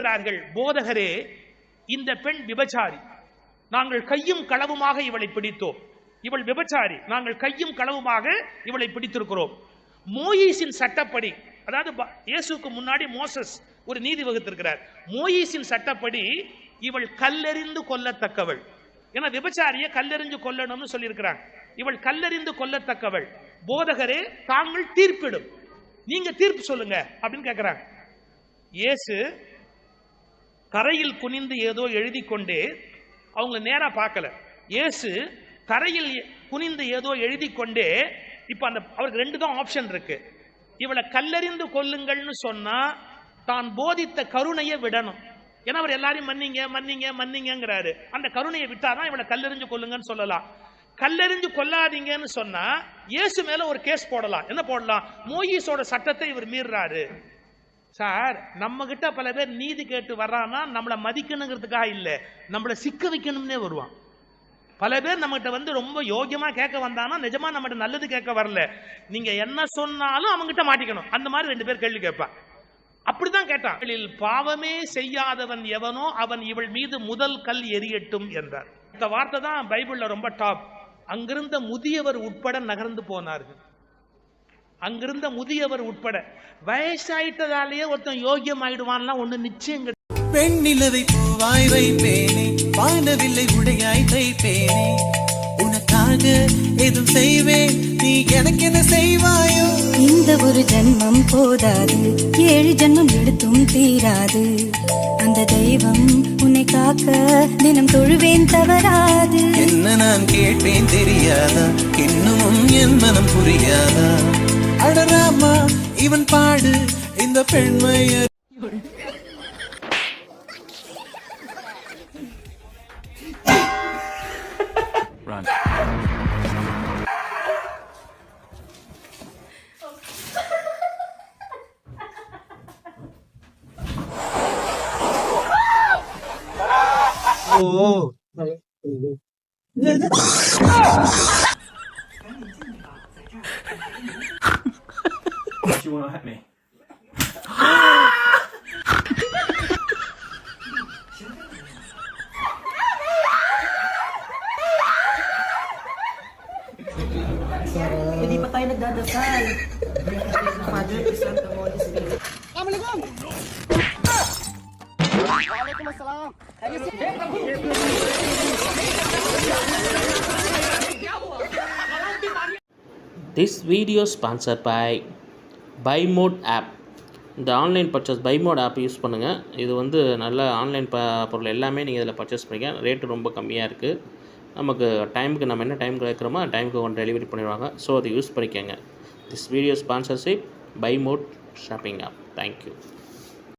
சொல்லுகிறார்கள், போதகரே, இந்த பெண் விபச்சாரி, நாங்கள் கையும் களவுமாக இவளை பிடித்தோம். இவள் விபச்சாரி, நாங்கள் கையும் களவுமாக இவளை பிடித்திருக்கிறோம். மோயிசின் சட்டப்படி, அதாவது இயேசுக்கு முன்னாடி மோசஸ் ஒரு நீதி வகுத்திருக்கிறார். மோயிசின் சட்டப்படி இவள் கல்லெறிந்து கொல்லத்தக்கவள். ஏன்னா விபச்சாரிய கல்லெறிஞ்சு கொல்லணும்னு சொல்லியிருக்கிறாங்க. இவள் கல்லெறிந்து கொல்லத்தக்கவள். போதகரே, தாங்கள் தீர்ப்பிடும், நீங்க தீர்ப்பு சொல்லுங்க அப்படின்னு கேட்கிறாங்க. இயேசு கரையில் குனிந்து ஏதோ எழுதி கொண்டே, அவங்க நேரா பார்க்கல, இயேசு கரையில் குனிந்து ஏதோ எழுதி கொண்டே, இப்ப அந்த அவருக்கு 2 தான் ஆப்ஷன் இருக்கு. இவளை கல்லெறிந்து கொல்லுங்கள்னு சொன்னா தான் போதித்த கருணையை விடணும். ஏன்னா அவர் எல்லாரையும் மன்னிங்க மன்னிங்க மன்னிங்கிறாரு. அந்த கருணையை விட்டாதான் இவளை கல்லெறிஞ்சு கொல்லுங்கன்னு சொல்லலாம். கல்லெறிஞ்சு கொல்லாதீங்கன்னு சொன்னா இயேசு மேல ஒரு கேஸ் போடலாம். என்ன போடலாம்? மோயிசோட சட்டத்தை இவர் மீறாரு. சார், நம்ம கிட்ட பல பேர் நீதி கேட்டு வர்றான்னா நம்மளை மதிக்கணுங்கிறதுக்காக இல்லை, நம்மளை சிக்க வைக்கணும்னே வருவான். பல பேர் நம்மகிட்ட வந்து ரொம்ப யோகியமா கேட்க வந்தானா நிஜமா நம்மகிட்ட நல்லது கேட்க வரல, நீங்க என்ன சொன்னாலும் அவங்ககிட்ட மாட்டிக்கணும். அந்த மாதிரி 2 பேர் கேள்வி கேட்பான். அப்படிதான் கேட்டான். பாவமே செய்யாதவன் எவனோ அவன் இவள் மீது முதல் கல் எரியட்டும் என்றார். இந்த வார்த்தை தான் பைபிள்ல ரொம்ப டாப். அங்கிருந்த முதியவர் உட்பட நகர்ந்து போனார்கள். அங்கிருந்த முதியவர் உட்பட. வயசாயிட்டதாலேயே ஒருத்தன் யோகியம் ஆயிடுவான்லாம் ஒண்ணு நிச்சயம். பெண்ணிலவை பூவாய் வைப்பேனே, வானவில்லை உடையாய் தைப்பேனே, உனக்காக எதுவும் செய்வேன், நீ எனக்கு என்ன செய்வாயோ? இந்த ஒரு ஜன்மம் போதாது, 7 ஜன்மம் எடுத்தும் தீராது. அந்த தெய்வம் உன்னை காக்க தினம் தொழுவேன், தவறாது. என்ன நான் கேட்பேன் தெரியாதா, இன்னும் என் மனம் புரியாதா? அடராமா இவன் பாடு இந்த பெண்மைய. Oh. You want to hit me? Hindi pa tayo nagdadasal. Father, Son, and Holy Spirit. Assalamualaikum. Waalaikumsalam. This video sponsored by BuyMode app. இந்த online purchase BuyMode app use பண்ணுங்கள். இது வந்து நல்ல ஆன்லைன் பொருள் எல்லாமே நீங்கள் இதில் பர்ச்சேஸ் பண்ணிக்க. ரேட்டு ரொம்ப கம்மியாக இருக்குது. நமக்கு டைமுக்கு நம்ம என்ன டைமுக்கு கேட்குறோமோ டைமுக்கு ஒன்று டெலிவரி பண்ணிடுவாங்க. ஸோ அதை யூஸ் பண்ணிக்கோங்க. This video sponsorship BuyMode shopping app. Thank you.